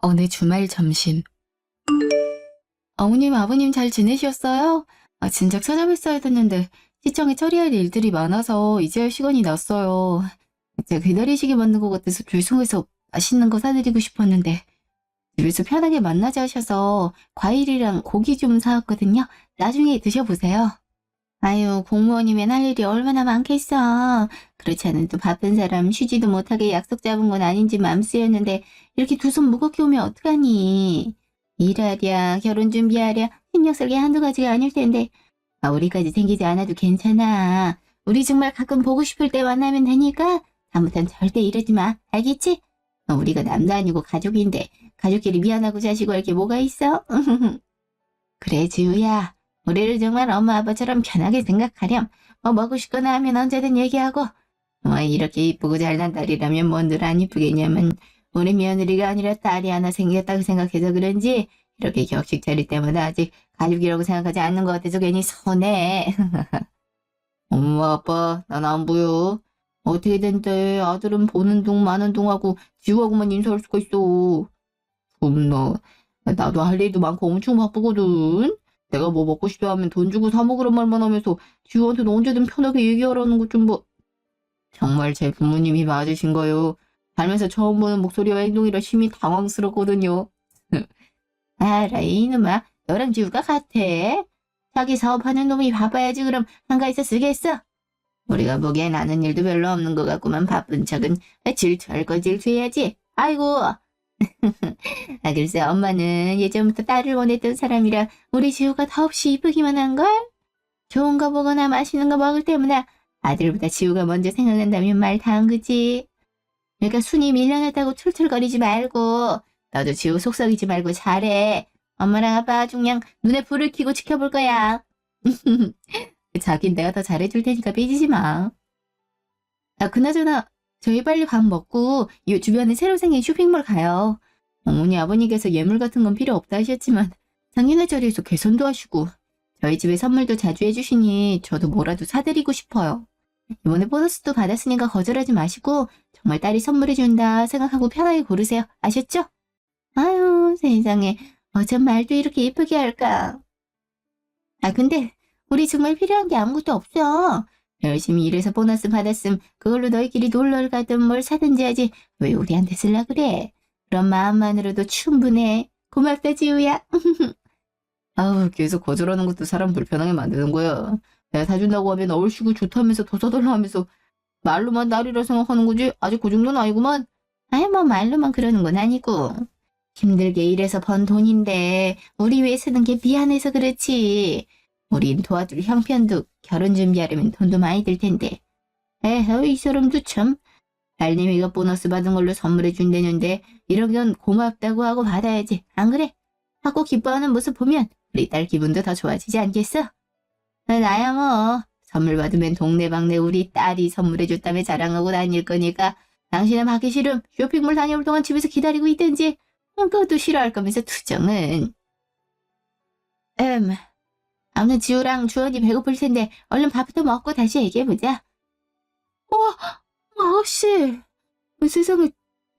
어느 주말 점심. 어머님, 아버님 잘 지내셨어요? 진작 찾아뵀어야 됐는데 시청에 처리할 일들이 많아서 이제 할 시간이 났어요. 제가 기다리시게 만든 것 같아서 죄송해서 맛있는 거 사드리고 싶었는데 집에서 편하게 만나자 하셔서 과일이랑 고기 좀 사왔거든요. 나중에 드셔보세요. 아유, 공무원이면 할 일이 얼마나 많겠어. 그렇지 않은 또 바쁜 사람 쉬지도 못하게 약속 잡은 건 아닌지 맘 쓰였는데 이렇게 두 손 무겁게 오면 어떡하니. 일하랴, 결혼 준비하랴, 신경 쓸 게 한두 가지가 아닐 텐데. 우리까지 생기지 않아도 괜찮아. 우리 정말 가끔 보고 싶을 때 만나면 되니까 다음부턴 절대 이러지 마. 알겠지? 우리가 남도 아니고 가족인데 가족끼리 미안하고 자시고 할 게 뭐가 있어? 그래, 지우야. 우리를 정말 엄마 아빠처럼 편하게 생각하렴. 뭐 먹고 싶거나 하면 언제든 얘기하고. 이렇게 이쁘고 잘난 딸이라면 뭔들 안 이쁘겠냐면 우리 며느리가 아니라 딸이 하나 생겼다고 생각해서 그런지 이렇게 격식 차릴 때마다 아직 가족이라고 생각하지 않는 것 같아서 괜히 서운해. 엄마 아빠 난 안 보여. 어떻게 된대. 아들은 보는 둥 마는 둥 하고 지우하고만 인사할 수가 있어. 너 나도 할 일도 많고 엄청 바쁘거든. 내가 뭐 먹고 싶다 하면 돈 주고 사 먹으란 말만 하면서 지우한테는 언제든 편하게 얘기하라는 것 좀 뭐. 정말 제 부모님이 맞으신 거요. 살면서 처음 보는 목소리와 행동이라 심히 당황스럽거든요. 알아, 이놈아. 너랑 지우가 같아. 자기 사업하는 놈이 바빠야지 그럼 한가해서 쓰겠어? 우리가 보기엔 아는 일도 별로 없는 것 같구만. 바쁜 척은 질투할 거 질투해야지. 아이고. 글쎄 엄마는 예전부터 딸을 원했던 사람이라 우리 지우가 더없이 이쁘기만 한걸? 좋은 거 보거나 맛있는 거 먹을 때마다 아들보다 지우가 먼저 생각난다면 말 다한 거지. 그러니까 순이 밀려났다고 툴툴거리지 말고 너도 지우 속썩이지 말고 잘해. 엄마랑 아빠 아주 그냥 눈에 불을 켜고 지켜볼 거야. 자긴 내가 더 잘해줄 테니까 삐지지 마. 그나저나 저희 빨리 밥 먹고 이 주변에 새로 생긴 쇼핑몰 가요. 어머니 아버님께서 예물 같은 건 필요 없다 하셨지만 상인의 자리에서 계산도 하시고 저희 집에 선물도 자주 해주시니 저도 뭐라도 사드리고 싶어요. 이번에 보너스도 받았으니까 거절하지 마시고 정말 딸이 선물해준다 생각하고 편하게 고르세요. 아셨죠? 아유 세상에 어쩜 말도 이렇게 예쁘게 할까. 근데 우리 정말 필요한 게 아무것도 없어. 열심히 일해서 보너스 받았음 그걸로 너희끼리 놀러를 가든 뭘 사든지 하지 왜 우리한테 쓸라 그래. 그런 마음만으로도 충분해. 고맙다 지우야. 계속 거절하는 것도 사람 불편하게 만드는 거야. 내가 사준다고 하면 얼씨구 좋다면서 더 사달라 하면서 말로만 딸이라 생각하는 거지 아직 그 정도는 아니구만. 뭐 말로만 그러는 건 아니고 힘들게 일해서 번 돈인데 우리 위해 쓰는 게 미안해서 그렇지. 우린 도와줄 형편도 결혼 준비하려면 돈도 많이 들 텐데. 이 사람도 참. 딸내미가 보너스 받은 걸로 선물해 준다는데 이런 건 고맙다고 하고 받아야지. 안 그래? 하고 기뻐하는 모습 보면 우리 딸 기분도 더 좋아지지 않겠어? 나야 뭐 선물 받으면 동네방네 우리 딸이 선물해줬다며 자랑하고 다닐 거니까 당신은 받기 싫음 쇼핑몰 다녀올 동안 집에서 기다리고 있든지 그것도 싫어할 거면서 투정은. 아무튼 지우랑 주원이 배고플 텐데 얼른 밥부터 먹고 다시 얘기해보자. 아가씨 세상에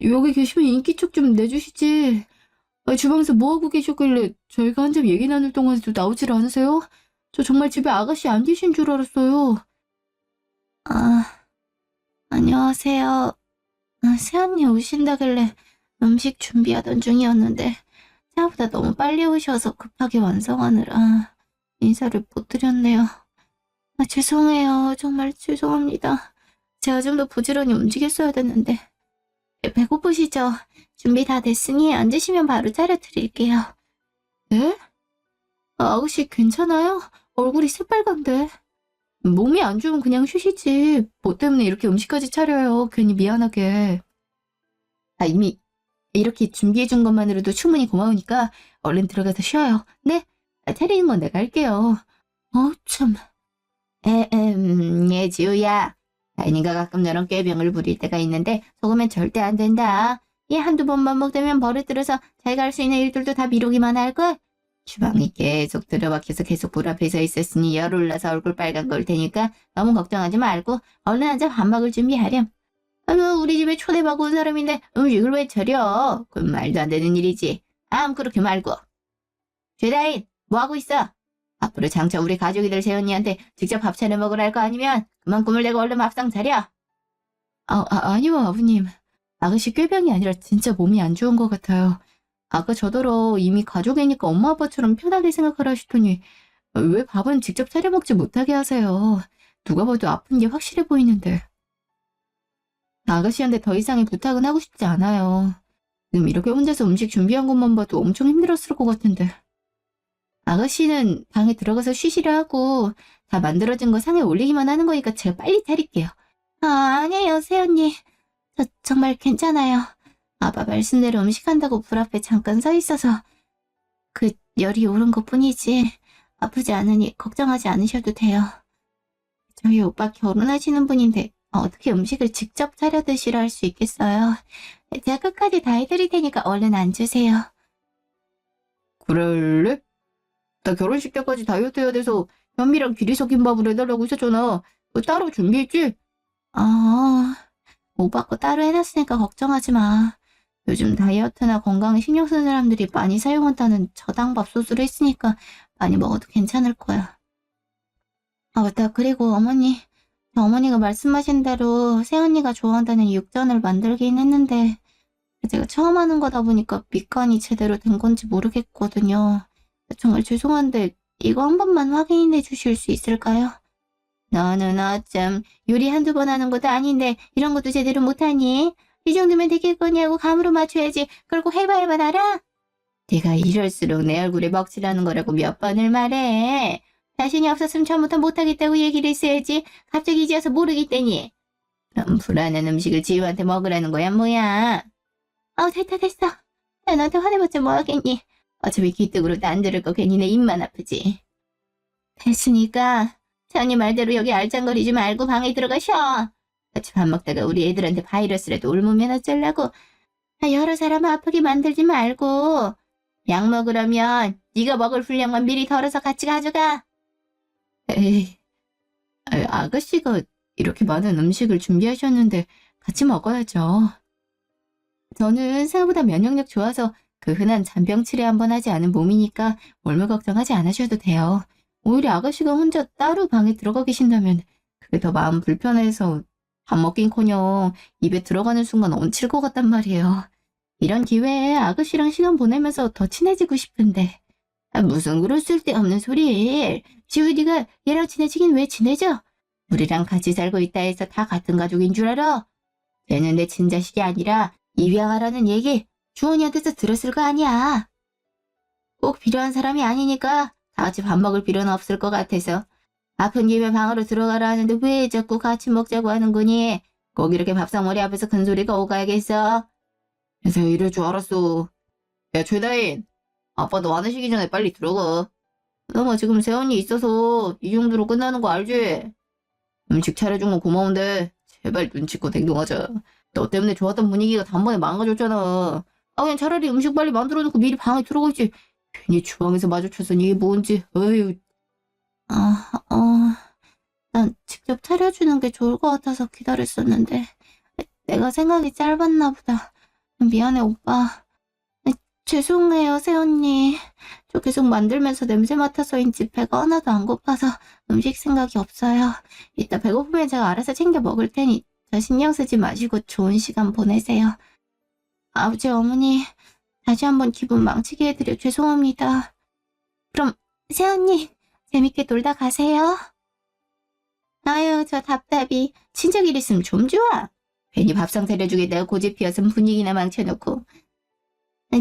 여기 계시면 인기척 좀 내주시지. 주방에서 뭐하고 계셨길래 저희가 한참 얘기 나눌 동안에도 나오질 않으세요? 저 정말 집에 아가씨 안 계신 줄 알았어요. 안녕하세요. 새언니 오신다길래 음식 준비하던 중이었는데 생각보다 너무 빨리 오셔서 급하게 완성하느라 인사를 못 드렸네요. 죄송해요. 정말 죄송합니다. 제가 좀 더 부지런히 움직였어야 됐는데. 배고프시죠? 준비 다 됐으니 앉으시면 바로 차려드릴게요. 네? 아가씨 괜찮아요? 얼굴이 새빨간데. 몸이 안 좋으면 그냥 쉬시지. 뭐 때문에 이렇게 음식까지 차려요. 괜히 미안하게. 이미 이렇게 준비해준 것만으로도 충분히 고마우니까 얼른 들어가서 쉬어요. 네? 차리는 건 내가 할게요. 참. 지우야. 다인이가 가끔 너랑 꾀병을 부릴 때가 있는데 속으면 절대 안 된다. 얘 한두 번만 먹다면 버릇들어서 자기가 할 수 있는 일들도 다 미루기만 할걸? 주방에 계속 들어박혀서 계속 불 앞에 서 있었으니 열 올라서 얼굴 빨간 걸 테니까 너무 걱정하지 말고 얼른 앉아 밥 먹을 준비하렴. 아유, 우리 집에 초대받고 온 사람인데 음식을 왜 차려? 그건 말도 안 되는 일이지. 그렇게 말고. 죄다인, 뭐하고 있어? 앞으로 장차 우리 가족이들 세연이한테 직접 밥 차려 먹으라 할 거 아니면 그만 꿈을 내고 얼른 밥상 차려. 아니요, 아버님. 아가씨 꾀병이 아니라 진짜 몸이 안 좋은 것 같아요. 아까 저더러 이미 가족이니까 엄마 아빠처럼 편하게 생각하라 하시더니 왜 밥은 직접 차려 먹지 못하게 하세요? 누가 봐도 아픈 게 확실해 보이는데. 아가씨한테 더 이상의 부탁은 하고 싶지 않아요. 지금 이렇게 혼자서 음식 준비한 것만 봐도 엄청 힘들었을 것 같은데. 아가씨는 방에 들어가서 쉬시라 하고 다 만들어진 거 상에 올리기만 하는 거니까 제가 빨리 차릴게요. 아니에요, 새언니. 저 정말 괜찮아요. 아빠 말씀대로 음식한다고 불 앞에 잠깐 서 있어서 그 열이 오른 것뿐이지 아프지 않으니 걱정하지 않으셔도 돼요. 저희 오빠 결혼하시는 분인데 어떻게 음식을 직접 차려 드시라 할 수 있겠어요? 제가 끝까지 다 해드릴 테니까 얼른 앉으세요. 그럴래? 나 결혼식 때까지 다이어트 해야 돼서 현미랑 귀리 섞인 밥을 해달라고 했었잖아. 그거 따로 준비했지? 오빠 거 따로 해놨으니까 걱정하지 마. 요즘 다이어트나 건강에 신경 쓰는 사람들이 많이 사용한다는 저당밥솥으로 했으니까 많이 먹어도 괜찮을 거야. 맞다. 그리고 어머니가 말씀하신 대로 새언니가 좋아한다는 육전을 만들긴 했는데 제가 처음 하는 거다 보니까 밑간이 제대로 된 건지 모르겠거든요. 정말 죄송한데 이거 한 번만 확인해 주실 수 있을까요? 너는 어쩜 요리 한두 번 하는 것도 아닌데 이런 것도 제대로 못하니? 이 정도면 되겠거냐고 감으로 맞춰야지. 그러고 해봐야만 알아? 내가 이럴수록 내 얼굴에 먹칠하는 거라고 몇 번을 말해. 자신이 없었으면 처음부터 못하겠다고 얘기를 했어야지. 갑자기 이제 와서 모르겠다니. 그럼 불안한 음식을 지우한테 먹으라는 거야 뭐야? 됐어. 야, 너한테 화내봤자 뭐하겠니? 어차피 귀뚝으로 안 들을 거 괜히 내 입만 아프지. 됐으니까 세언니 말대로 여기 알짱거리지 말고 방에 들어가셔. 같이 밥 먹다가 우리 애들한테 바이러스라도 옮으면 어쩌려고. 여러 사람 아프게 만들지 말고. 약 먹으려면 네가 먹을 분량만 미리 덜어서 같이 가져가. 에이, 아가씨가 이렇게 많은 음식을 준비하셨는데 같이 먹어야죠. 저는 생각보다 면역력 좋아서 그 흔한 잔병 치레 한번 하지 않은 몸이니까 멀물 걱정하지 않으셔도 돼요. 오히려 아가씨가 혼자 따로 방에 들어가 계신다면 그게 더 마음 불편해서 밥 먹긴커녕 입에 들어가는 순간 얹힐 것 같단 말이에요. 이런 기회에 아가씨랑 시간 보내면서 더 친해지고 싶은데 무슨 그럴 쓸데없는 소리. 지훈이가 얘랑 친해지긴 왜 친해져? 우리랑 같이 살고 있다 해서 다 같은 가족인 줄 알아? 걔는 내 친자식이 아니라 입양하라는 얘기 주원이한테서 들었을 거 아니야. 꼭 필요한 사람이 아니니까 다 같이 밥 먹을 필요는 없을 것 같아서 아픈 김에 방으로 들어가라 하는데 왜 자꾸 같이 먹자고 하는 거니? 꼭 이렇게 밥상 머리 앞에서 큰 소리가 오가야겠어. 그래서 이럴 줄 알았어. 야 최다인, 아빠 너 안 하시기 전에 빨리 들어가. 너 뭐 지금 세언니 있어서 이 정도로 끝나는 거 알지? 음식 차려준 건 고마운데 제발 눈치껏 행동하자. 너 때문에 좋았던 분위기가 단번에 망가졌잖아. 그냥 차라리 음식 빨리 만들어 놓고 미리 방에 들어가지. 괜히 주방에서 마주쳐서는 이게 뭔지. 어휴. 난 직접 차려주는 게 좋을 것 같아서 기다렸었는데 내가 생각이 짧았나 보다. 미안해 오빠. 죄송해요 새언니. 저 계속 만들면서 냄새 맡아서인지 배가 하나도 안 고파서 음식 생각이 없어요. 이따 배고프면 제가 알아서 챙겨 먹을 테니 저 신경 쓰지 마시고 좋은 시간 보내세요. 아버지 어머니 다시 한번 기분 망치게 해드려 죄송합니다. 그럼 새언니 재밌게 놀다 가세요. 아유 저 답답이. 친척 일 있으면 좀 좋아. 괜히 밥상 차려주겠다고 고집 피워서 분위기나 망쳐놓고.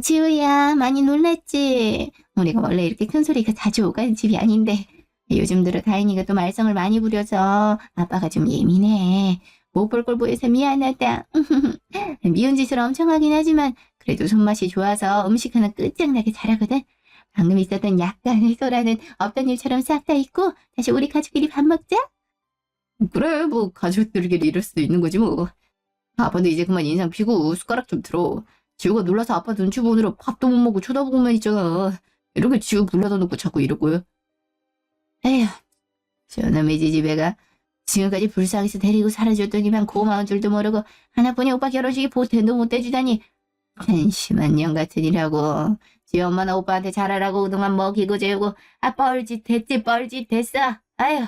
지우야 많이 놀랬지? 우리가 원래 이렇게 큰 소리가 자주 오가는 집이 아닌데 요즘 들어 다인이가 또 말썽을 많이 부려서 아빠가 좀 예민해. 못 볼 걸 보여서 미안하다. 미운 짓을 엄청 하긴 하지만 그래도 손맛이 좋아서 음식 하나 끝장나게 잘하거든. 방금 있었던 약간의 소라는 없던 일처럼 싹 다 잊고 다시 우리 가족끼리 밥 먹자. 그래 뭐 가족들끼리 이럴 수도 있는 거지 뭐. 아빠도 이제 그만 인상 피고 숟가락 좀 들어. 지우가 놀라서 아빠 눈치 보느라 밥도 못 먹고 쳐다보고만 있잖아. 이렇게 지우 불러다 놓고 자꾸 이러고요. 에휴 저놈의 지지배가 지금까지 불쌍해서 데리고 살아줬더니만 고마운 줄도 모르고 하나뿐인 오빠 결혼식에 보탬도 못 대주다니 한심한 년 같으니라고. 지 엄마나 오빠한테 잘하라고 그동안 먹이고 재우고 뻘짓 됐지 뻘짓 됐어. 아휴.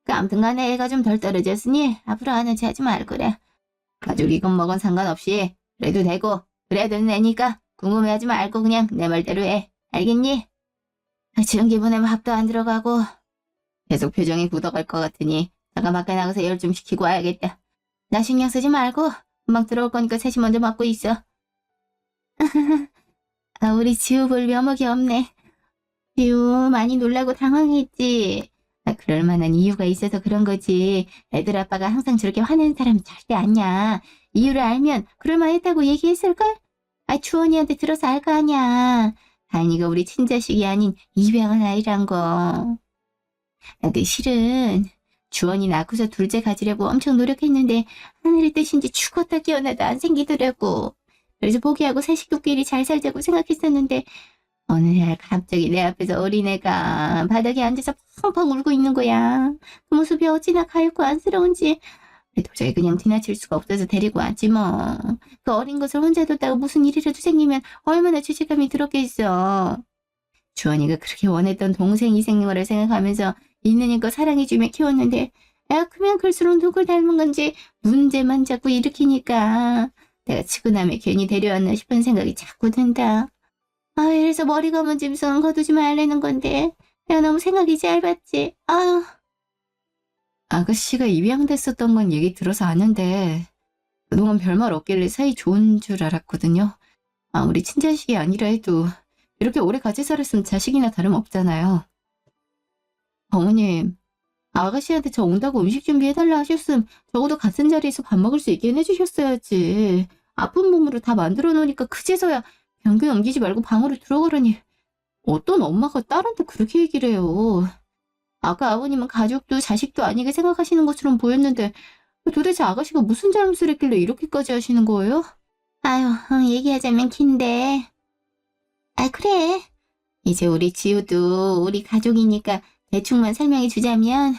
아무튼 간에 애가 좀 덜 떨어졌으니 앞으로 하는 짓 하지 말 거래. 가족이건 뭐건 상관없이 그래도 되고 그래야 되는 애니까 궁금해하지 말고 그냥 내 말대로 해. 알겠니? 지금 기분에 밥도 안 들어가고 계속 표정이 굳어갈 것 같으니 잠깐 밖에 나가서 열 좀 식히고 와야겠다. 나 신경 쓰지 말고 금방 들어올 거니까 셋이 먼저 맡고 있어. 우리 지우 볼 면목이 없네. 지우 많이 놀라고 당황했지. 그럴 만한 이유가 있어서 그런 거지. 애들 아빠가 항상 저렇게 화내는 사람은 절대 아니야. 이유를 알면 그럴 만했다고 얘기했을걸? 주원이한테 들어서 알 거 아니야. 다인이가 우리 친자식이 아닌 입양한 아이란 거. 실은 주원이 낳고서 둘째 가지려고 엄청 노력했는데 하늘의 뜻인지 죽었다 깨어나도 안 생기더라고. 그래서 포기하고 새식구끼리 잘 살자고 생각했었는데 어느 날 갑자기 내 앞에서 어린애가 바닥에 앉아서 펑펑 울고 있는 거야. 그 모습이 어찌나 가엾고 안쓰러운지 도저히 그냥 지나칠 수가 없어서 데리고 왔지 뭐. 그 어린 것을 혼자 뒀다가 무슨 일이라도 생기면 얼마나 죄책감이 들었겠어. 주원이가 그렇게 원했던 동생이 생긴 거를 생각하면서 있는 힘껏 사랑해주며 키웠는데 애가 크면 클수록 누굴 닮은 건지 문제만 자꾸 일으키니까 내가 측은함에 괜히 데려왔나 싶은 생각이 자꾸 든다. 이래서 머리 감은 짐승은 거두지 말라는 건데 내가 너무 생각이 짧았지. 아유. 아가씨가 입양됐었던 건 얘기 들어서 아는데 그동안 별말 없길래 사이 좋은 줄 알았거든요. 아무리 친자식이 아니라 해도 이렇게 오래 같이 살았으면 자식이나 다름없잖아요. 어머님, 아가씨한테 저 온다고 음식 준비해달라 하셨음 적어도 같은 자리에서 밥 먹을 수 있게 해주셨어야지. 아픈 몸으로 다 만들어 놓으니까 그제서야 변기 옮기지 말고 방으로 들어가라니. 어떤 엄마가 딸한테 그렇게 얘기를 해요. 아까 아버님은 가족도 자식도 아니게 생각하시는 것처럼 보였는데 도대체 아가씨가 무슨 잘못을 했길래 이렇게까지 하시는 거예요? 아유, 얘기하자면 긴데. 그래. 이제 우리 지우도 우리 가족이니까 대충만 설명해 주자면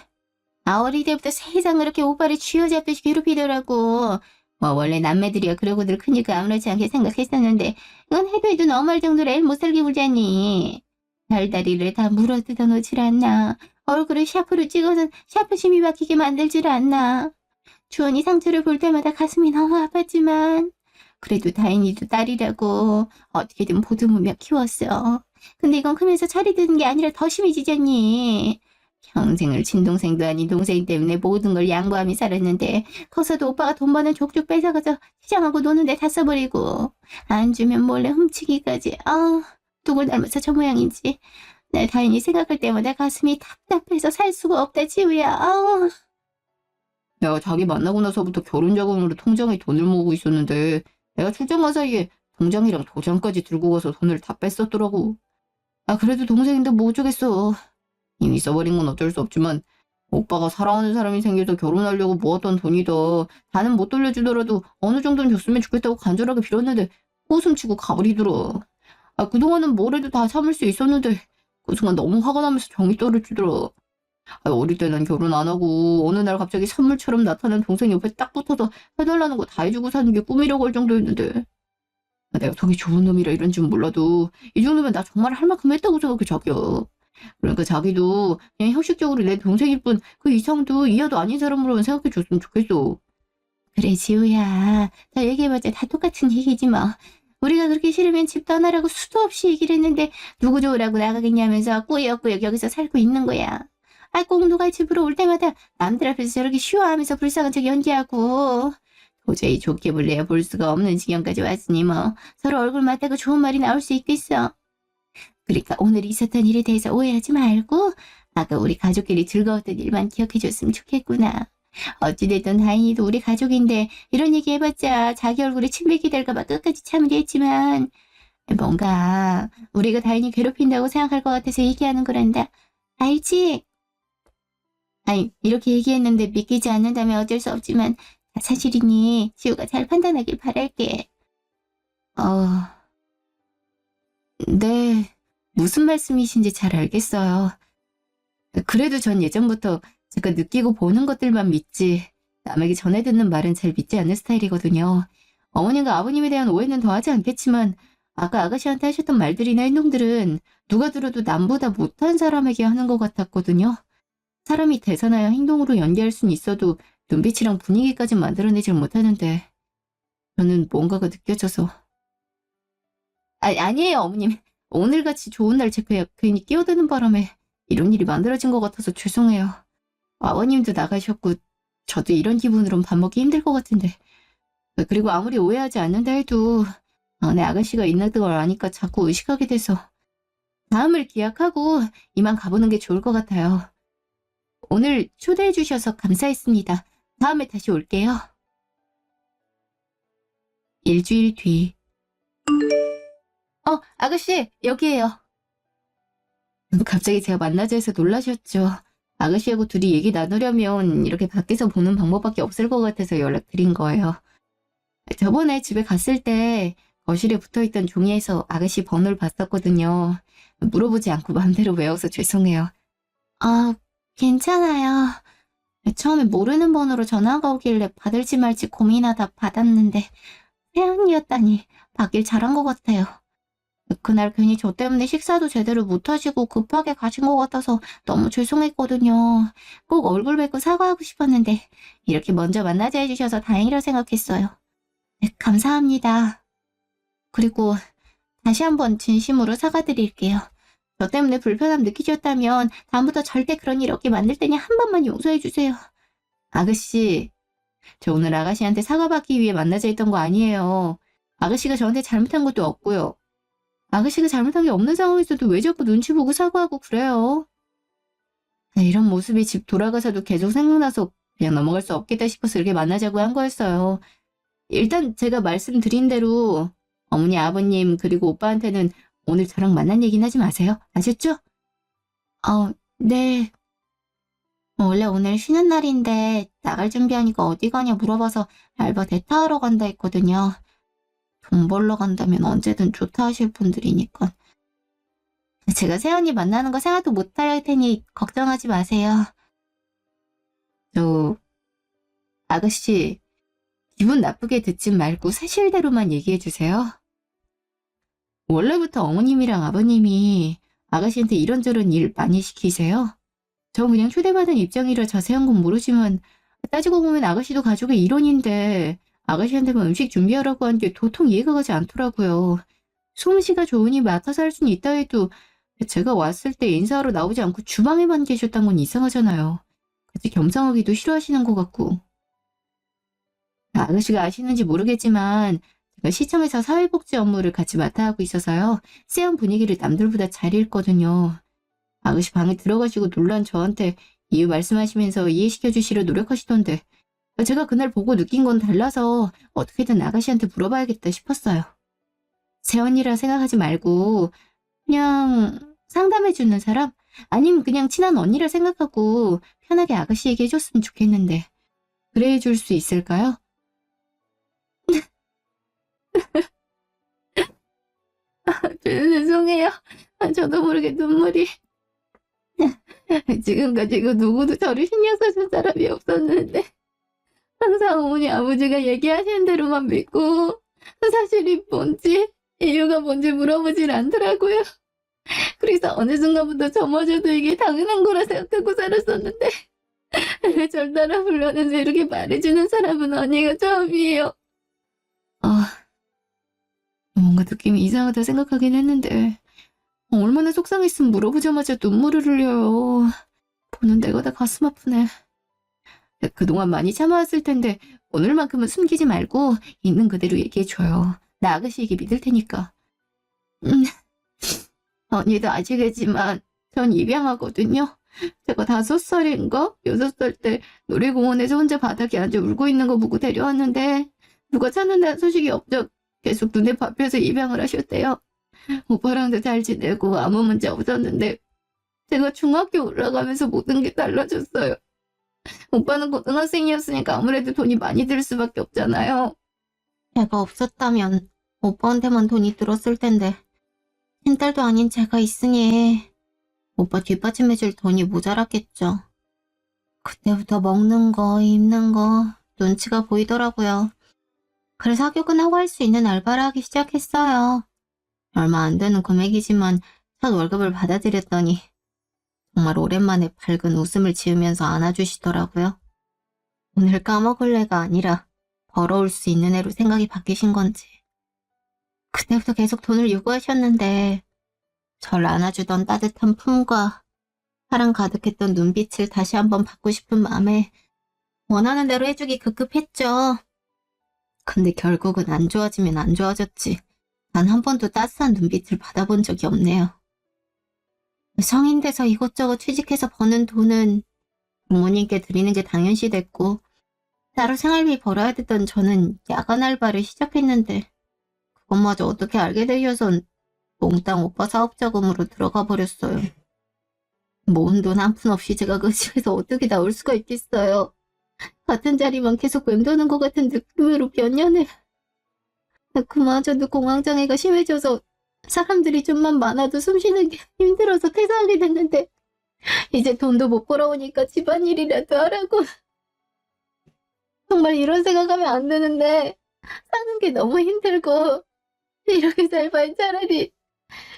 어릴 때부터 세상 그렇게 오빠를 쥐어잡듯이 괴롭히더라고. 원래 남매들이야 그러고들 크니까 아무렇지 않게 생각했었는데 이건 해도 너무할 정도로 애 못 살게 굴자니. 별다리를 다 물어뜯어 놓질 않나. 얼굴을 샤프로 찍어서 샤프심이 박히게 만들질 않나. 주원이 상처를 볼 때마다 가슴이 너무 아팠지만 그래도 다인이도 딸이라고 어떻게든 보듬으며 키웠어. 근데 이건 크면서 철이 드는 게 아니라 더 심해지잖니. 평생을 친동생도 아닌 동생 때문에 모든 걸 양보하며 살았는데 커서도 오빠가 돈 버는 족족 뺏어가서 시장하고 노는데 다 써버리고 안 주면 몰래 훔치기까지. 누굴 닮아서 저 모양인지. 내 다인이 생각할 때마다 가슴이 답답해서 살 수가 없다 지우야. 내가 자기 만나고 나서부터 결혼 자금으로 통장에 돈을 모으고 있었는데 내가 출장 간 사이에 통장이랑 도장까지 들고 가서 돈을 다 뺐었더라고. 그래도 동생인데 뭐 어쩌겠어. 이미 써버린 건 어쩔 수 없지만 오빠가 사랑하는 사람이 생겨서 결혼하려고 모았던 돈이다. 다는 못 돌려주더라도 어느 정도는 줬으면 좋겠다고 간절하게 빌었는데 웃음치고 가버리더라. 그동안은 뭐래도 다 참을 수 있었는데 그 순간 너무 화가 나면서 정이 떨어지더라. 어릴 때는 결혼 안 하고 어느 날 갑자기 선물처럼 나타난 동생 옆에 딱 붙어서 해달라는 거 다 해주고 사는 게 꿈이라고 할 정도였는데 내가 속이 좋은 놈이라 이런 줄 몰라도 이 정도면 나 정말 할 만큼 했다고 생각해 자기야. 그러니까 자기도 그냥 형식적으로 내 동생일 뿐 그 이상도 이하도 아닌 사람으로만 생각해 줬으면 좋겠어. 그래 지우야, 다 얘기해봤자 다 똑같은 얘기지 뭐. 우리가 그렇게 싫으면 집 떠나라고 수도 없이 얘기를 했는데 누구 좋으라고 나가겠냐면서 꾸역꾸역 여기서 살고 있는 거야. 꼭 누가 집으로 올 때마다 남들 앞에서 저렇게 쉬워하면서 불쌍한 척 연기하고 도저히 좋게 볼래야 볼 수가 없는 지경까지 왔으니 뭐 서로 얼굴 맞대고 좋은 말이 나올 수 있겠어. 그러니까 오늘 있었던 일에 대해서 오해하지 말고 아까 우리 가족끼리 즐거웠던 일만 기억해줬으면 좋겠구나. 어찌됐든 다인이도 우리 가족인데 이런 얘기 해봤자 자기 얼굴에 침뱉게 될까봐 끝까지 참으려 했지만 뭔가 우리가 다인이 괴롭힌다고 생각할 것 같아서 얘기하는 거란다. 알지? 이렇게 얘기했는데 믿기지 않는다면 어쩔 수 없지만 사실이니 지우가 잘 판단하길 바랄게. 네, 무슨 말씀이신지 잘 알겠어요. 그래도 전 예전부터 제가 느끼고 보는 것들만 믿지 남에게 전해 듣는 말은 잘 믿지 않는 스타일이거든요. 어머님과 아버님에 대한 오해는 더하지 않겠지만 아까 아가씨한테 하셨던 말들이나 행동들은 누가 들어도 남보다 못한 사람에게 하는 것 같았거든요. 사람이 대사나 행동으로 연기할 순 있어도 눈빛이랑 분위기까지 만들어내질 못하는데 저는 뭔가가 느껴져서. 아니에요, 어머님. 오늘같이 좋은 날 제가 괜히 끼어드는 바람에 이런 일이 만들어진 것 같아서 죄송해요. 아버님도 나가셨고 저도 이런 기분으론 밥 먹기 힘들 것 같은데. 그리고 아무리 오해하지 않는다 해도 내 아가씨가 있는 걸 아니까 자꾸 의식하게 돼서 다음을 기약하고 이만 가보는 게 좋을 것 같아요. 오늘 초대해 주셔서 감사했습니다. 다음에 다시 올게요. 일주일 뒤. 아가씨, 여기에요. 갑자기 제가 만나자 해서 놀라셨죠. 아가씨하고 둘이 얘기 나누려면 이렇게 밖에서 보는 방법밖에 없을 것 같아서 연락드린 거예요. 저번에 집에 갔을 때 거실에 붙어있던 종이에서 아가씨 번호를 봤었거든요. 물어보지 않고 마음대로 외워서 죄송해요. 괜찮아요. 처음에 모르는 번호로 전화가 오길래 받을지 말지 고민하다 받았는데 혜연이었다니 받길 잘한 것 같아요. 그날 괜히 저 때문에 식사도 제대로 못하시고 급하게 가신 것 같아서 너무 죄송했거든요. 꼭 얼굴 뵙고 사과하고 싶었는데 이렇게 먼저 만나자 해주셔서 다행이라 생각했어요. 네, 감사합니다. 그리고 다시 한번 진심으로 사과드릴게요. 저 때문에 불편함 느끼셨다면 다음부터 절대 그런 일 없게 만들 테니 한 번만 용서해주세요. 아가씨, 저 오늘 아가씨한테 사과받기 위해 만나자 했던 거 아니에요. 아가씨가 저한테 잘못한 것도 없고요. 아가씨가 잘못한 게 없는 상황에서도 왜 자꾸 눈치 보고 사과하고 그래요? 이런 모습이 집 돌아가서도 계속 생각나서 그냥 넘어갈 수 없겠다 싶어서 이렇게 만나자고 한 거였어요. 일단 제가 말씀드린 대로 어머니, 아버님 그리고 오빠한테는 오늘 저랑 만난 얘기는 하지 마세요. 아셨죠? 네. 원래 오늘 쉬는 날인데 나갈 준비하니까 어디 가냐 물어봐서 알바 대타하러 간다 했거든요. 돈 벌러 간다면 언제든 좋다 하실 분들이니까. 제가 세연이 만나는 거 생각도 못할 테니 걱정하지 마세요. 아가씨, 기분 나쁘게 듣지 말고 사실대로만 얘기해주세요. 원래부터 어머님이랑 아버님이 아가씨한테 이런저런 일 많이 시키세요? 저 그냥 초대받은 입장이라 자세한 건 모르지만 따지고 보면 아가씨도 가족의 일원인데 아가씨한테만 음식 준비하라고 한 게 도통 이해가 가지 않더라고요. 솜씨가 좋으니 맡아서 할 수는 있다 해도 제가 왔을 때 인사하러 나오지 않고 주방에만 계셨단 건 이상하잖아요. 같이 겸상하기도 싫어하시는 것 같고. 아가씨가 아시는지 모르겠지만 제가 시청에서 사회복지 업무를 같이 맡아 하고 있어서요. 세연 분위기를 남들보다 잘 읽거든요. 아가씨 방에 들어가시고 놀란 저한테 이유 말씀하시면서 이해시켜 주시려 노력하시던데 제가 그날 보고 느낀 건 달라서 어떻게든 아가씨한테 물어봐야겠다 싶었어요. 세연이라 생각하지 말고 그냥 상담해주는 사람? 아니면 그냥 친한 언니라 생각하고 편하게 아가씨에게 해줬으면 좋겠는데 그래 해줄 수 있을까요? 죄송해요. 저도 모르게 눈물이. 지금까지 그 누구도 저를 신경 써준 사람이 없었는데 항상 어머니 아버지가 얘기하시는 대로만 믿고 사실이 뭔지 이유가 뭔지 물어보질 않더라고요. 그래서 어느 순간부터 저마저도 이게 당연한 거라 생각하고 살았었는데 절 따라 불러내서 이렇게 말해주는 사람은 언니가 처음이에요. 뭔가 느낌이 이상하다 생각하긴 했는데 얼마나 속상했으면 물어보자마자 눈물을 흘려요. 보는 내가 다 가슴 아프네. 그동안 많이 참아왔을 텐데 오늘만큼은 숨기지 말고 있는 그대로 얘기해줘요. 나 아가씨 얘기 믿을 테니까. 언니도 아시겠지만 전 입양하거든요. 제가 5살인가 6살 때 놀이공원에서 혼자 바닥에 앉아 울고 있는 거 보고 데려왔는데 누가 찾는다는 소식이 없죠. 계속 눈에 밟혀서 입양을 하셨대요. 오빠랑도 잘 지내고 아무 문제 없었는데 제가 중학교 올라가면서 모든 게 달라졌어요. 오빠는 고등학생이었으니까 아무래도 돈이 많이 들 수밖에 없잖아요. 제가 없었다면 오빠한테만 돈이 들었을 텐데 친딸도 아닌 제가 있으니 오빠 뒷받침해줄 돈이 모자랐겠죠. 그때부터 먹는 거, 입는 거 눈치가 보이더라고요. 그래서 학교 끝나고 할 수 있는 알바를 하기 시작했어요. 얼마 안 되는 금액이지만 첫 월급을 받아들였더니 정말 오랜만에 밝은 웃음을 지으면서 안아주시더라고요. 오늘 까먹을 애가 아니라 벌어올 수 있는 애로 생각이 바뀌신 건지. 그때부터 계속 돈을 요구하셨는데 절 안아주던 따뜻한 품과 사랑 가득했던 눈빛을 다시 한번 받고 싶은 마음에 원하는 대로 해주기 급급했죠. 근데 결국은 안 좋아지면 안 좋아졌지. 단 한 번도 따스한 눈빛을 받아본 적이 없네요. 성인 돼서 이것저것 취직해서 버는 돈은 부모님께 드리는 게 당연시 됐고 따로 생활비 벌어야 됐던 저는 야간 알바를 시작했는데 그것마저 어떻게 알게 되셔선 몽땅 오빠 사업자금으로 들어가 버렸어요. 모은 돈 한 푼 없이 제가 그 집에서 어떻게 나올 수가 있겠어요. 같은 자리만 계속 맴도는 것 같은 느낌으로 몇 년을. 그마저도 공황장애가 심해져서 사람들이 좀만 많아도 숨쉬는 게 힘들어서 퇴사하게 됐는데 이제 돈도 못 벌어오니까 집안일이라도 하라고. 정말 이런 생각하면 안 되는데 사는 게 너무 힘들고 이렇게 살 바엔 차라리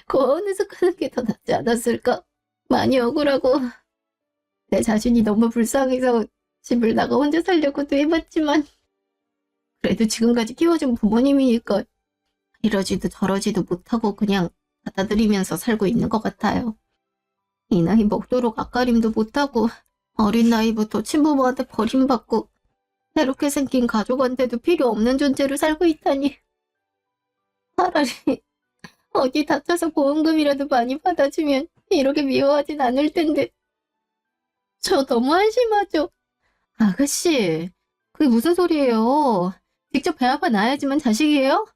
고아원에서 크는 게 더 낫지 않았을까. 많이 억울하고 내 자신이 너무 불쌍해서 집을 나가 혼자 살려고도 해봤지만 그래도 지금까지 키워준 부모님이니까 이러지도 저러지도 못하고 그냥 받아들이면서 살고 있는 것 같아요. 이 나이 먹도록 앞가림도 못하고 어린 나이부터 친부모한테 버림받고 새롭게 생긴 가족한테도 필요 없는 존재로 살고 있다니. 차라리 어디 다쳐서 보험금이라도 많이 받아주면 이렇게 미워하진 않을 텐데. 저 너무 한심하죠. 아가씨, 그게 무슨 소리예요? 직접 배 아파 낳아야지만 자식이에요?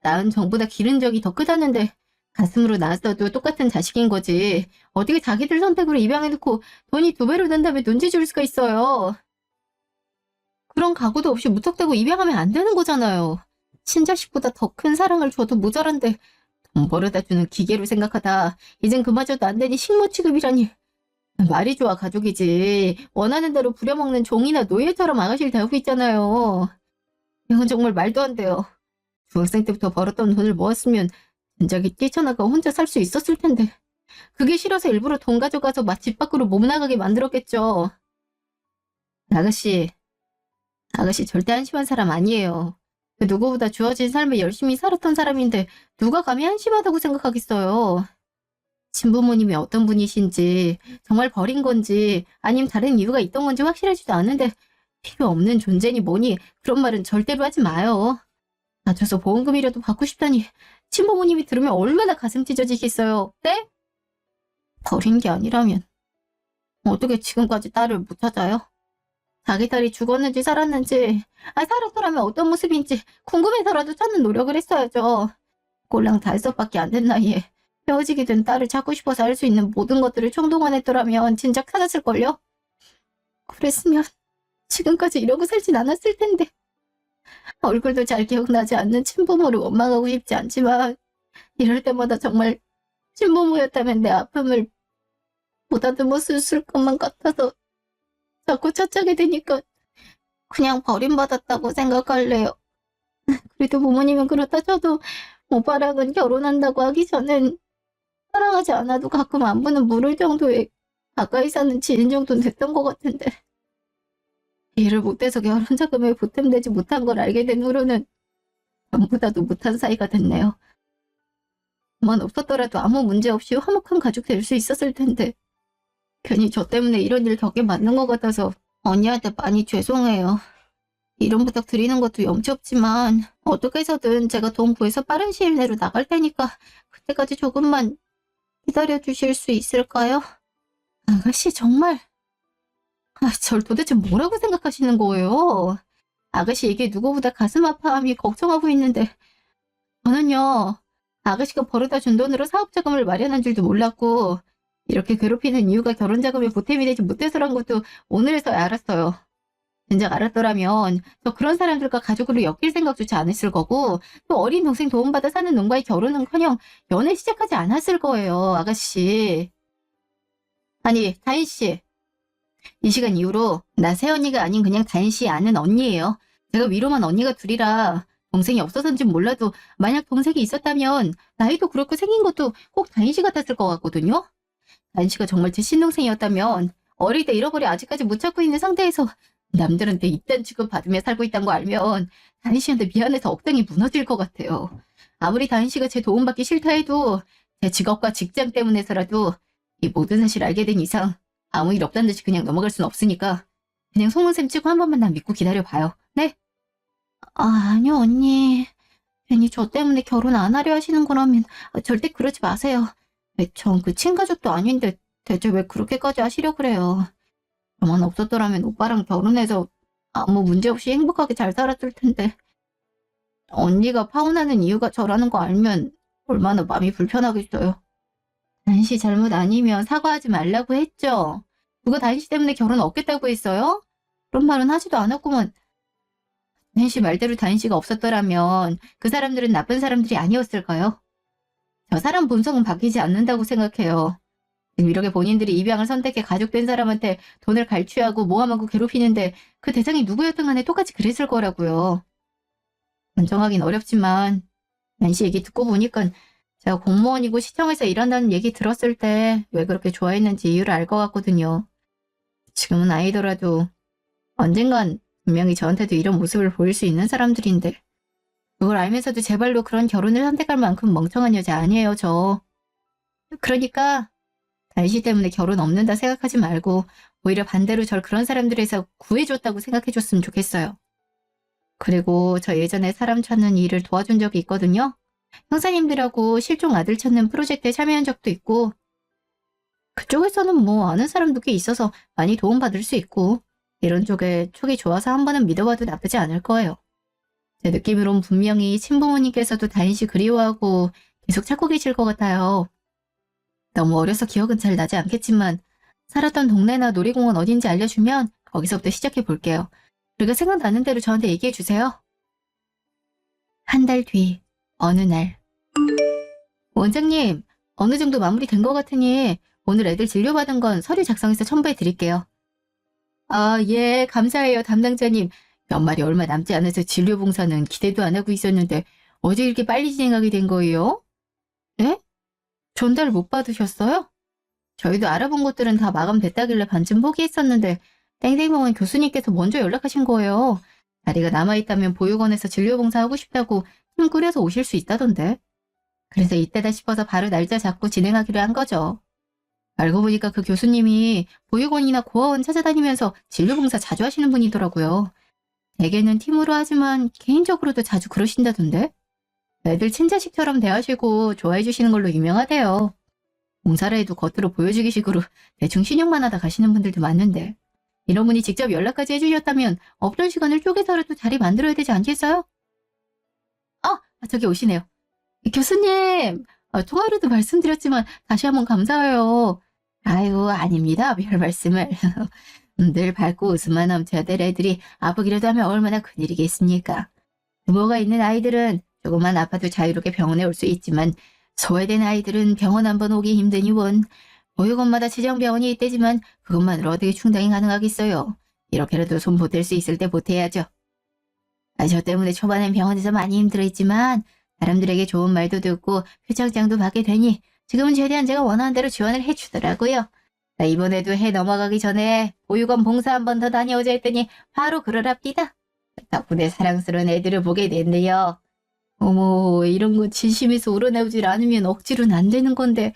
낳은 정보다 기른 적이 더 크다는데 가슴으로 낳았어도 똑같은 자식인 거지. 어떻게 자기들 선택으로 입양해놓고 돈이 2배로 든다면 눈치 줄 수가 있어요. 그런 각오도 없이 무턱대고 입양하면 안 되는 거잖아요. 친자식보다 더 큰 사랑을 줘도 모자란데 돈 벌어다 주는 기계로 생각하다 이젠 그마저도 안 되니 식모 취급이라니. 말이 좋아 가족이지. 원하는 대로 부려먹는 종이나 노예처럼 아가씨를 대하고 있잖아요. 이건 정말 말도 안 돼요. 중학생 때부터 벌었던 돈을 모았으면 진작에 뛰쳐나가 혼자 살 수 있었을 텐데 그게 싫어서 일부러 돈 가져가서 집 밖으로 못 나가게 만들었겠죠. 아가씨 절대 한심한 사람 아니에요. 그 누구보다 주어진 삶에 열심히 살았던 사람인데 누가 감히 한심하다고 생각하겠어요. 친부모님이 어떤 분이신지 정말 버린 건지 아니면 다른 이유가 있던 건지 확실하지도 않은데 필요 없는 존재니 뭐니 그런 말은 절대로 하지 마요. 다쳐서 보험금이라도 받고 싶다니 친부모님이 들으면 얼마나 가슴 찢어지겠어요. 네? 버린 게 아니라면 어떻게 지금까지 딸을 못 찾아요? 자기 딸이 죽었는지 살았는지 살았더라면 어떤 모습인지 궁금해서라도 찾는 노력을 했어야죠. 꼴랑 5살밖에 안 된 나이에 헤어지게 된 딸을 찾고 싶어서 할 수 있는 모든 것들을 총동원했더라면 진작 찾았을걸요? 그랬으면 지금까지 이러고 살진 않았을 텐데. 얼굴도 잘 기억나지 않는 친부모를 원망하고 싶지 않지만 이럴 때마다 정말 친부모였다면 내 아픔을 보다듬었을 것만 같아서 자꾸 찾게 되니까 그냥 버림받았다고 생각할래요. 그래도 부모님은 그렇다 쳐도 오빠랑은 결혼한다고 하기 전엔 사랑하지 않아도 가끔 안부는 물을 정도의 가까이 사는 지인 정도는 됐던 것 같은데 일을 못해서 결혼 자금에 보탬되지 못한 걸 알게 된 후로는 전보다도 못한 사이가 됐네요. 그만 없었더라도 아무 문제 없이 화목한 가족 될 수 있었을 텐데 괜히 저 때문에 이런 일 겪게 만든 것 같아서 언니한테 많이 죄송해요. 이런 부탁 드리는 것도 염치 없지만 어떻게 해서든 제가 돈 구해서 빠른 시일 내로 나갈 테니까 그때까지 조금만 기다려주실 수 있을까요? 아가씨 정말 절 도대체 뭐라고 생각하시는 거예요? 아가씨 이게 누구보다 가슴 아파함이 걱정하고 있는데 저는요 아가씨가 벌어다 준 돈으로 사업자금을 마련한 줄도 몰랐고 이렇게 괴롭히는 이유가 결혼자금에 보탬이 되지 못해서란 것도 오늘에서야 알았어요. 진작 알았더라면 저 그런 사람들과 가족으로 엮일 생각조차 안 했을 거고 또 어린 동생 도움받아 사는 놈과의 결혼은커녕 연애 시작하지 않았을 거예요. 아가씨. 아니, 다인 씨. 이 시간 이후로 나 새언니가 아닌 그냥 다인 씨 아는 언니예요. 제가 위로만 언니가 둘이라 동생이 없어서인진 몰라도 만약 동생이 있었다면 나이도 그렇고 생긴 것도 꼭 다인 씨 같았을 것 같거든요. 다인 씨가 정말 제 친동생이었다면 어릴 때 잃어버려 아직까지 못 찾고 있는 상태에서 남들한테 이딴 취급 받으며 살고 있다는 거 알면 다인 씨한테 미안해서 억장이 무너질 것 같아요. 아무리 다인 씨가 제 도움받기 싫다 해도 제 직업과 직장 때문에서라도 이 모든 사실을 알게 된 이상 아무 일 없다는 듯이 그냥 넘어갈 순 없으니까 그냥 소문샘 치고 한 번만 나 믿고 기다려봐요. 네? 아니요 언니. 괜히 저 때문에 결혼 안 하려 하시는 거라면 절대 그러지 마세요. 전 그 친가족도 아닌데 대체 왜 그렇게까지 하시려 그래요. 저만 없었더라면 오빠랑 결혼해서 아무 문제 없이 행복하게 잘 살았을 텐데. 언니가 파혼하는 이유가 저라는 거 알면 얼마나 마음이 불편하겠어요. 다인씨 잘못 아니면 사과하지 말라고 했죠. 누가 다인씨 때문에 결혼 없겠다고 했어요? 그런 말은 하지도 않았구먼. 다인씨 말대로 다인씨가 없었더라면 그 사람들은 나쁜 사람들이 아니었을까요? 저 사람 본성은 바뀌지 않는다고 생각해요. 지금 이렇게 본인들이 입양을 선택해 가족된 사람한테 돈을 갈취하고 모함하고 괴롭히는데 그 대상이 누구였든 간에 똑같이 그랬을 거라고요. 단정하긴 어렵지만 난씨 얘기 듣고 보니까 제가 공무원이고 시청에서 일한다는 얘기 들었을 때 왜 그렇게 좋아했는지 이유를 알 것 같거든요. 지금은 아니더라도 언젠간 분명히 저한테도 이런 모습을 보일 수 있는 사람들인데 그걸 알면서도 제발로 그런 결혼을 선택할 만큼 멍청한 여자 아니에요, 저. 그러니까 다인씨 때문에 결혼 없는다 생각하지 말고 오히려 반대로 절 그런 사람들에서 구해줬다고 생각해줬으면 좋겠어요. 그리고 저 예전에 사람 찾는 일을 도와준 적이 있거든요. 형사님들하고 실종 아들 찾는 프로젝트에 참여한 적도 있고 그쪽에서는 뭐 아는 사람도 꽤 있어서 많이 도움받을 수 있고 이런 쪽에 촉이 좋아서 한 번은 믿어봐도 나쁘지 않을 거예요. 제 느낌으론 분명히 친부모님께서도 다인씨 그리워하고 계속 찾고 계실 것 같아요. 너무 어려서 기억은 잘 나지 않겠지만 살았던 동네나 놀이공원 어딘지 알려주면 거기서부터 시작해 볼게요. 그리고 생각나는 대로 저한테 얘기해 주세요. 한 달 뒤 어느 날 원장님 어느 정도 마무리된 것 같으니 오늘 애들 진료받은 건 서류 작성해서 첨부해 드릴게요. 아, 예, 감사해요, 담당자님. 연말이 얼마 남지 않아서 진료 봉사는 기대도 안 하고 있었는데 어제 이렇게 빨리 진행하게 된 거예요? 예? 전달 못 받으셨어요? 저희도 알아본 것들은 다 마감됐다길래 반쯤 포기했었는데 땡땡멍은 교수님께서 먼저 연락하신 거예요. 자리가 남아있다면 보육원에서 진료 봉사하고 싶다고 팀 꾸려서 오실 수 있다던데. 그래서 이때다 싶어서 바로 날짜 잡고 진행하기로 한 거죠. 알고 보니까 그 교수님이 보육원이나 고아원 찾아다니면서 진료봉사 자주 하시는 분이더라고요. 대개는 팀으로 하지만 개인적으로도 자주 그러신다던데. 애들 친자식처럼 대하시고 좋아해 주시는 걸로 유명하대요. 봉사를 해도 겉으로 보여주기 식으로 대충 신용만 하다 가시는 분들도 많은데 이런 분이 직접 연락까지 해주셨다면 없던 시간을 쪼개서라도 자리 만들어야 되지 않겠어요? 저기 오시네요. 교수님, 통화로도 말씀드렸지만 다시 한번 감사해요. 아이고, 아닙니다. 별 말씀을. 늘 밝고 웃음만 넘쳐야 될 애들이 아프기라도 하면 얼마나 큰일이겠습니까? 부모가 있는 아이들은 조금만 아파도 자유롭게 병원에 올 수 있지만 소외된 아이들은 병원 한번 오기 힘드니 원. 보육원마다 지정병원이 있대지만 그것만으로 어떻게 충당이 가능하겠어요. 이렇게라도 손 보탤 수 있을 때 보태야죠. 저 때문에 초반엔 병원에서 많이 힘들어했지만 사람들에게 좋은 말도 듣고 표창장도 받게 되니 지금은 최대한 제가 원하는 대로 지원을 해주더라고요. 이번에도 해 넘어가기 전에 보육원 봉사 한 번 더 다녀오자 했더니 바로 그러랍니다. 덕분에 사랑스러운 애들을 보게 됐네요. 어머, 이런 거 진심에서 우러나오질 않으면 억지로는 안 되는 건데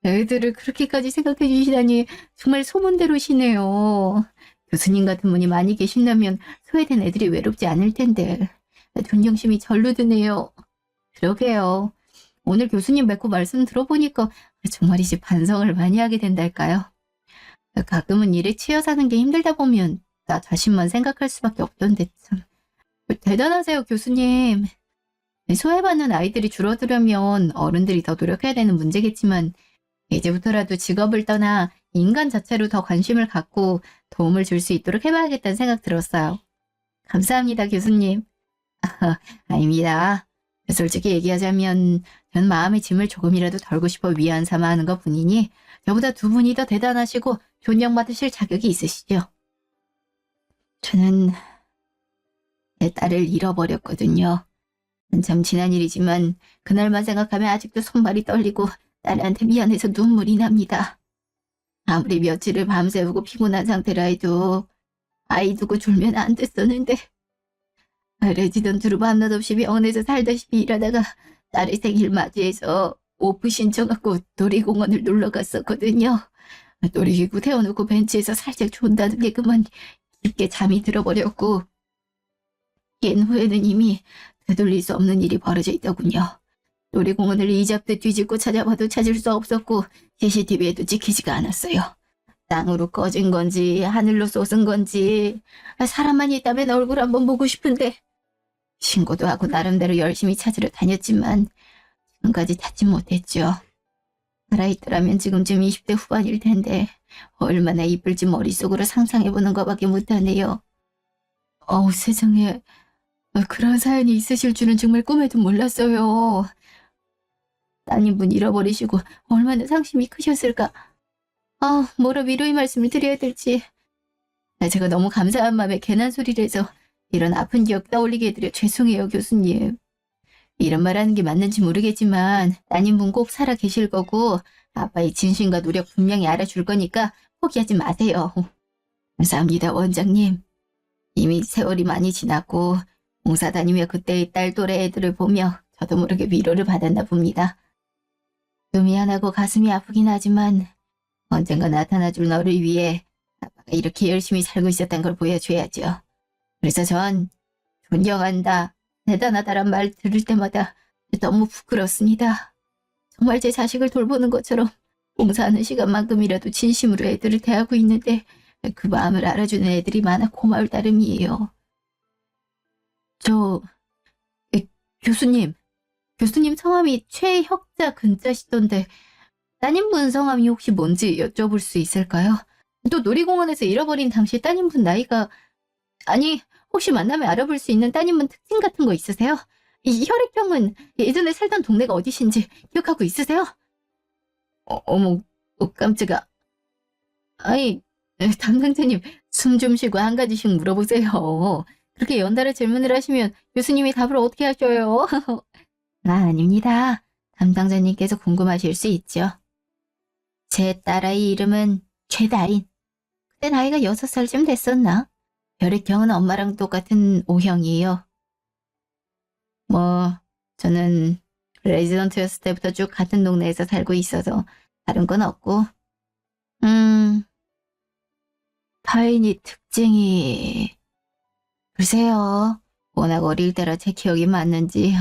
애들을 그렇게까지 생각해 주시다니 정말 소문대로시네요. 교수님 같은 분이 많이 계신다면 소외된 애들이 외롭지 않을 텐데 존경심이 절로 드네요. 그러게요. 오늘 교수님 뵙고 말씀 들어보니까 정말이지 반성을 많이 하게 된달까요. 가끔은 일에 치여 사는 게 힘들다 보면 나 자신만 생각할 수밖에 없던데 참. 대단하세요, 교수님. 소외받는 아이들이 줄어들려면 어른들이 더 노력해야 되는 문제겠지만 이제부터라도 직업을 떠나 인간 자체로 더 관심을 갖고 도움을 줄 수 있도록 해봐야겠다는 생각 들었어요. 감사합니다, 교수님. 아닙니다. 솔직히 얘기하자면 전 마음의 짐을 조금이라도 덜고 싶어 위안 삼아 하는 것 뿐이니 저보다 두 분이 더 대단하시고 존경받으실 자격이 있으시죠. 저는 내 딸을 잃어버렸거든요. 한참 지난 일이지만 그날만 생각하면 아직도 손발이 떨리고 딸한테 미안해서 눈물이 납니다. 아무리 며칠을 밤새우고 피곤한 상태라 해도 아이 두고 졸면 안 됐었는데 레지던트로 밤낮 없이 병원에서 살다시피 일하다가 딸의 생일 맞이해서 오프 신청하고 놀이공원을 놀러 갔었거든요. 놀이기구 태워놓고 벤치에서 살짝 존다는 게 그만 깊게 잠이 들어버렸고 깬 후에는 이미 되돌릴 수 없는 일이 벌어져 있더군요. 놀이공원을 이잡듯 뒤집고 찾아봐도 찾을 수 없었고 CCTV에도 찍히지가 않았어요. 땅으로 꺼진 건지 하늘로 솟은 건지 사람만 있다면 얼굴 한번 보고 싶은데 신고도 하고 나름대로 열심히 찾으러 다녔지만 지금까지 찾지 못했죠. 살아있더라면 지금쯤 20대 후반일 텐데 얼마나 이쁠지 머릿속으로 상상해보는 것밖에 못하네요. 세상에. 그런 사연이 있으실 줄은 정말 꿈에도 몰랐어요. 따님분 잃어버리시고 얼마나 상심이 크셨을까. 뭐라 위로의 말씀을 드려야 될지. 제가 너무 감사한 마음에 괜한 소리를 해서 이런 아픈 기억 떠올리게 해드려 죄송해요, 교수님. 이런 말 하는 게 맞는지 모르겠지만 따님분 꼭 살아 계실 거고 아빠의 진심과 노력 분명히 알아줄 거니까 포기하지 마세요. 감사합니다, 원장님. 이미 세월이 많이 지났고 봉사 다니며 그때의 딸 또래 애들을 보며 저도 모르게 위로를 받았나 봅니다. 좀 미안하고 가슴이 아프긴 하지만 언젠가 나타나줄 너를 위해 아빠가 이렇게 열심히 살고 있었던 걸 보여줘야죠. 그래서 전 존경한다, 대단하다란 말 들을 때마다 너무 부끄럽습니다. 정말 제 자식을 돌보는 것처럼 봉사하는 시간만큼이라도 진심으로 애들을 대하고 있는데 그 마음을 알아주는 애들이 많아 고마울 따름이에요. 교수님 성함이 최혁자 근자시던데 따님분 성함이 혹시 뭔지 여쭤볼 수 있을까요? 또 놀이공원에서 잃어버린 당시 따님분 나이가, 아니 혹시 만나면 알아볼 수 있는 따님분 특징 같은 거 있으세요? 이 혈액형은 예전에 살던 동네가 어디신지 기억하고 있으세요? 어머, 깜짝아. 아니, 담당자님 숨 좀 쉬고 한 가지씩 물어보세요. 그렇게 연달아 질문을 하시면 교수님이 답을 어떻게 하셔요? 아닙니다. 담당자님께서 궁금하실 수 있죠. 제 딸아이 이름은 최다인. 그때 나이가 6살쯤 됐었나? 혈액형은 엄마랑 똑같은 O형이에요. 저는 레지던트였을 때부터 쭉 같은 동네에서 살고 있어서 다른 건 없고. 다인이 특징이... 글쎄요. 워낙 어릴 때라 제 기억이 맞는지.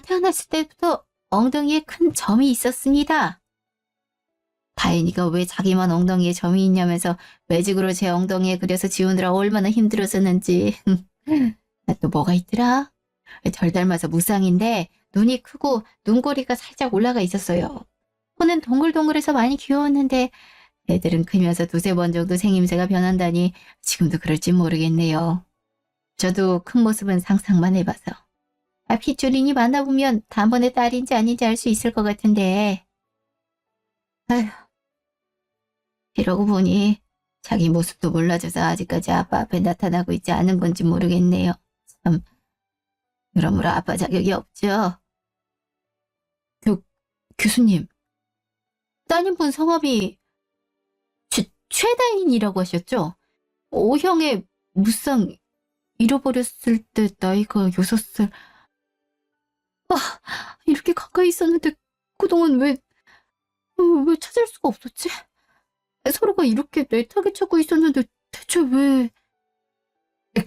태어났을 때부터 엉덩이에 큰 점이 있었습니다. 다인이가 왜 자기만 엉덩이에 점이 있냐면서 매직으로 제 엉덩이에 그려서 지우느라 얼마나 힘들었었는지. 또 뭐가 있더라? 절 닮아서 무쌍인데 눈이 크고 눈꼬리가 살짝 올라가 있었어요. 코는 동글동글해서 많이 귀여웠는데 애들은 크면서 두세 번 정도 생김새가 변한다니 지금도 그럴지 모르겠네요. 저도 큰 모습은 상상만 해봐서. 핏줄이니 만나보면 단번에 딸인지 아닌지 알 수 있을 것 같은데. 아휴, 이러고 보니 자기 모습도 몰라줘서 아직까지 아빠 앞에 나타나고 있지 않은 건지 모르겠네요. 참, 그러므로 아빠 자격이 없죠. 교수님, 따님분 성함이 최다인이라고 하셨죠? O형의 무쌍 잃어버렸을 때 나이가 6살. 이렇게 가까이 있었는데 그동안 왜 찾을 수가 없었지? 서로가 이렇게 애타게 찾고 있었는데 대체 왜...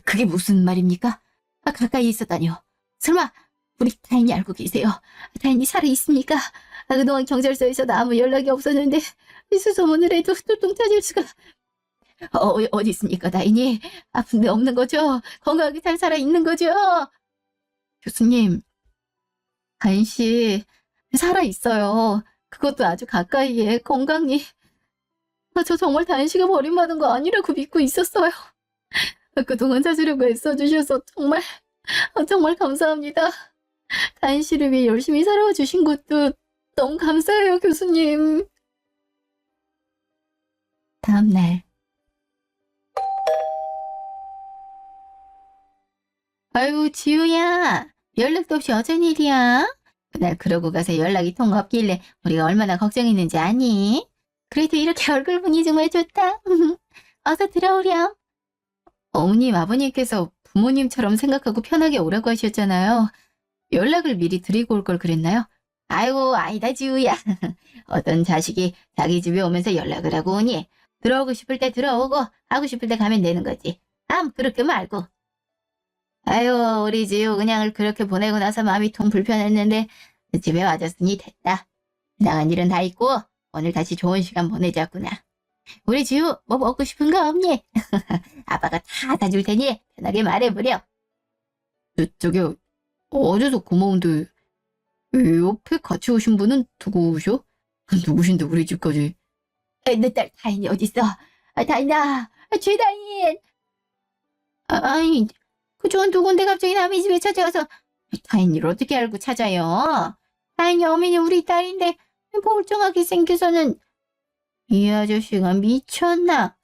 그게 무슨 말입니까? 가까이 있었다뇨. 설마 우리 다인이 알고 계세요? 다인이 살아있습니까? 그동안 경찰서에서도 아무 연락이 없었는데 수소문을 해도 뚜뚱 찾을 수가... 어디 있습니까, 다인이? 아픈 데 없는 거죠? 건강하게 잘 살아있는 거죠? 교수님, 다인씨 살아있어요. 그것도 아주 가까이에 건강히. 저 정말 다인씨가 버림받은 거 아니라고 믿고 있었어요. 그동안 찾으려고 애써주셔서 정말 정말 감사합니다. 다인 씨를 위해 열심히 살아와 주신 것도 너무 감사해요, 교수님. 다음 날. 아유, 지우야. 연락도 없이 어쩐 일이야? 그날 그러고 가서 연락이 통 없길래 우리가 얼마나 걱정했는지 아니? 그래도 이렇게 얼굴 보니 정말 좋다. 어서 들어오렴. 어머님, 아버님께서 부모님처럼 생각하고 편하게 오라고 하셨잖아요. 연락을 미리 드리고 올 걸 그랬나요? 아이고, 아니다, 지우야. 어떤 자식이 자기 집에 오면서 연락을 하고 오니? 들어오고 싶을 때 들어오고, 하고 싶을 때 가면 되는 거지. 그렇게 말고. 아유, 우리 지우 그냥을 그렇게 보내고 나서 마음이 통 불편했는데 집에 와줬으니 됐다. 나간 일은 다 있고 오늘 다시 좋은 시간 보내자꾸나. 우리 지우 뭐 먹고 싶은 거 없니? 아빠가 다 사줄 테니 편하게 말해보렴. 저기 어제서 고마운데 옆에 같이 오신 분은 누구셔? 누구신데 우리 집까지? 내 딸 다인이 어딨어? 다인아, 최다인. 아니, 그쪽은 누군데 갑자기 남의 집에 찾아와서. 다인이를 어떻게 알고 찾아요? 다인이 어머니 우리 딸인데 멀쩡하게 생겨서는. 이 아저씨가 미쳤나?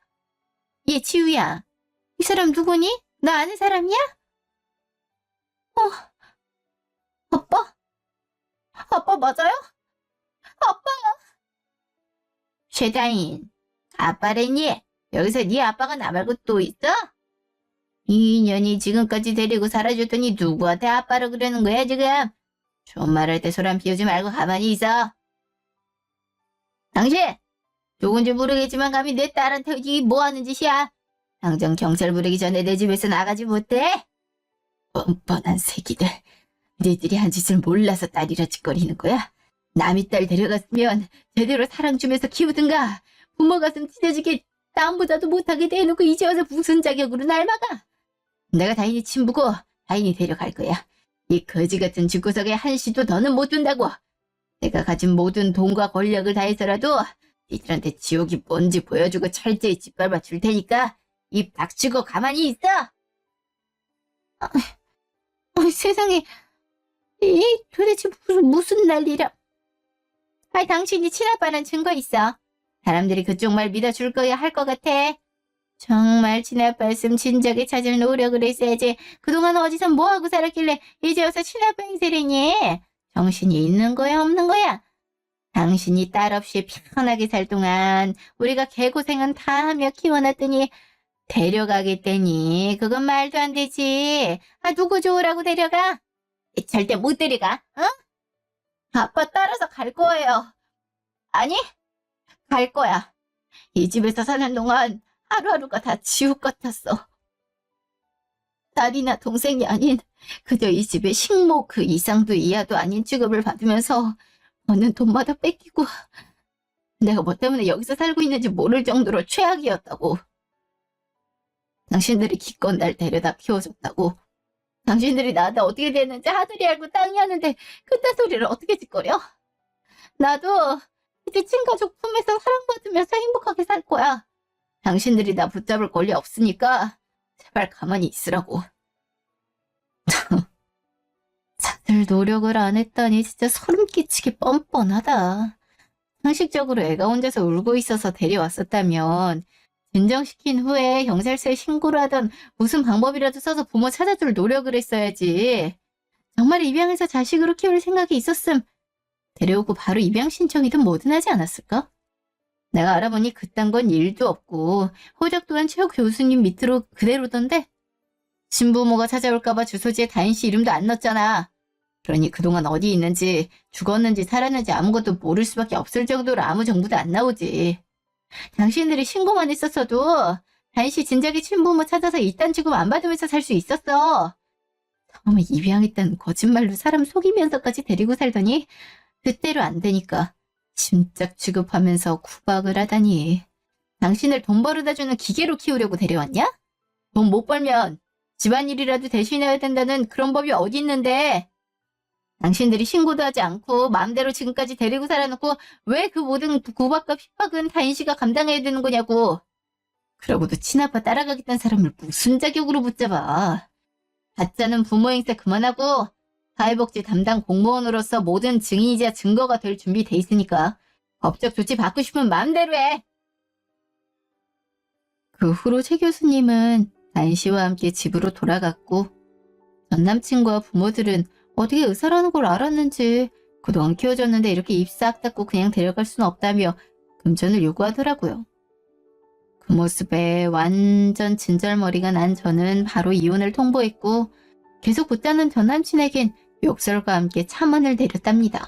얘 지우야, 이 사람 누구니? 나 아는 사람이야? 아빠? 아빠 맞아요? 아빠! 최다인, 아빠래니? 여기서 네 아빠가 나 말고 또 있어? 이 인연이 지금까지 데리고 살아줬더니 누구한테 아빠라 그러는 거야 지금? 좀 말할 때 소란 피우지 말고 가만히 있어. 당신! 누군지 모르겠지만 감히 내 딸한테 이게 뭐하는 짓이야? 당장 경찰 부르기 전에 내 집에서 나가지 못해? 뻔뻔한 새끼들. 니들이 한 짓을 몰라서 딸이라 짓거리는 거야? 남의 딸 데려갔으면 제대로 사랑 주면서 키우든가. 부모 가슴 찢어지게 남보다도 못하게 대놓고 이제 와서 무슨 자격으로 날 막아? 내가 다인이 친부고 다인이 데려갈 거야. 이 거지 같은 집구석에 한시도 더는 못 둔다고. 내가 가진 모든 돈과 권력을 다해서라도 니들한테 지옥이 뭔지 보여주고 철저히 짓밟아 줄 테니까 입 닥치고 가만히 있어. 세상에, 이 도대체 무슨 난리라. 당신이 친아빠란 증거 있어. 사람들이 그쪽 말 믿어줄 거야 할 것 같아. 정말 친아빠였으면 진작에 찾을 노력을 했어야지. 그동안 어디서 뭐하고 살았길래 이제 와서 친아빠 행세라니. 정신이 있는 거야 없는 거야? 당신이 딸 없이 편하게 살 동안 우리가 개고생은 다 하며 키워놨더니 데려가겠다니. 그건 말도 안 되지. 누구 좋으라고 데려가? 절대 못 데려가. 응? 아빠 따라서 갈 거예요. 아니, 갈 거야. 이 집에서 사는 동안 하루하루가 다 지옥 같았어. 딸이나 동생이 아닌 그저 이 집의 식모 그 이상도 이하도 아닌 취급을 받으면서 얻는 돈마다 뺏기고 내가 뭐 때문에 여기서 살고 있는지 모를 정도로 최악이었다고. 당신들이 기껏 날 데려다 키워줬다고. 당신들이 나한테 어떻게 됐는지 하들이 알고 땅이 하는데 그딴 소리를 어떻게 짓거려? 나도 이제 친가족 품에서 사랑받으면서 행복하게 살 거야. 당신들이 나 붙잡을 권리 없으니까 제발 가만히 있으라고. 다들 노력을 안 했다니 진짜 소름 끼치게 뻔뻔하다. 상식적으로 애가 혼자서 울고 있어서 데려왔었다면 진정시킨 후에 경찰서에 신고를 하던 무슨 방법이라도 써서 부모 찾아줄 노력을 했어야지. 정말 입양해서 자식으로 키울 생각이 있었음 데려오고 바로 입양 신청이든 뭐든 하지 않았을까? 내가 알아보니 그딴 건 일도 없고 호적 또한 최 교수님 밑으로 그대로던데. 신부모가 찾아올까봐 주소지에 다인씨 이름도 안 넣었잖아. 그러니 그동안 어디 있는지 죽었는지 살았는지 아무것도 모를 수밖에 없을 정도로 아무 정보도 안 나오지. 당신들이 신고만 했었어도 다인씨 진작에 친부모 찾아서 이딴 취급 안 받으면서 살 수 있었어. 처음에 입양했다는 거짓말로 사람 속이면서까지 데리고 살더니 그때로 안 되니까 짐짝 취급하면서 구박을 하다니. 당신을 돈 벌어다주는 기계로 키우려고 데려왔냐? 돈 못 벌면 집안일이라도 대신해야 된다는 그런 법이 어디 있는데. 당신들이 신고도 하지 않고 마음대로 지금까지 데리고 살아놓고 왜 그 모든 구박과 핍박은 다인씨가 감당해야 되는 거냐고. 그러고도 친아빠 따라가겠다는 사람을 무슨 자격으로 붙잡아. 가짜는 부모 행세 그만하고 사회복지 담당 공무원으로서 모든 증인이자 증거가 될 준비돼 있으니까 법적 조치 받고 싶으면 마음대로 해. 그 후로 최 교수님은 다인 씨와 함께 집으로 돌아갔고 전 남친과 부모들은 어떻게 의사라는 걸 알았는지 그동안 키워줬는데 이렇게 입 싹 닫고 그냥 데려갈 수는 없다며 금전을 요구하더라고요. 그 모습에 완전 진절머리가 난 저는 바로 이혼을 통보했고 계속 붙잡는 전 남친에겐 욕설과 함께 참언을 내렸답니다.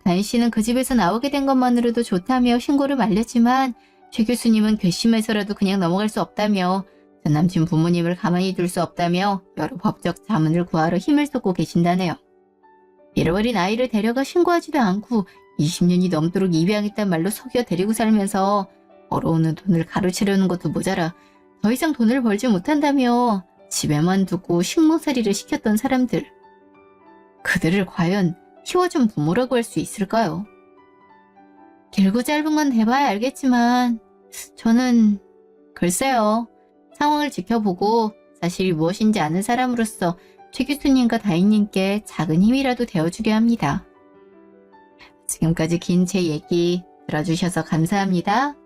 다인 씨는 그 집에서 나오게 된 것만으로도 좋다며 신고를 말렸지만 최 교수님은 괘씸해서라도 그냥 넘어갈 수 없다며 전 남친 부모님을 가만히 둘 수 없다며 여러 법적 자문을 구하러 힘을 쏟고 계신다네요. 잃어버린 아이를 데려가 신고하지도 않고 20년이 넘도록 입양했단 말로 속여 데리고 살면서 벌어오는 돈을 가로채려는 것도 모자라 더 이상 돈을 벌지 못한다며 집에만 두고 식모살이를 시켰던 사람들. 그들을 과연 키워준 부모라고 할 수 있을까요? 길고 짧은 건 대봐야 알겠지만 저는 글쎄요. 상황을 지켜보고 사실이 무엇인지 아는 사람으로서 최 교수님과 다인님께 작은 힘이라도 되어주려 합니다. 지금까지 긴 제 얘기 들어주셔서 감사합니다.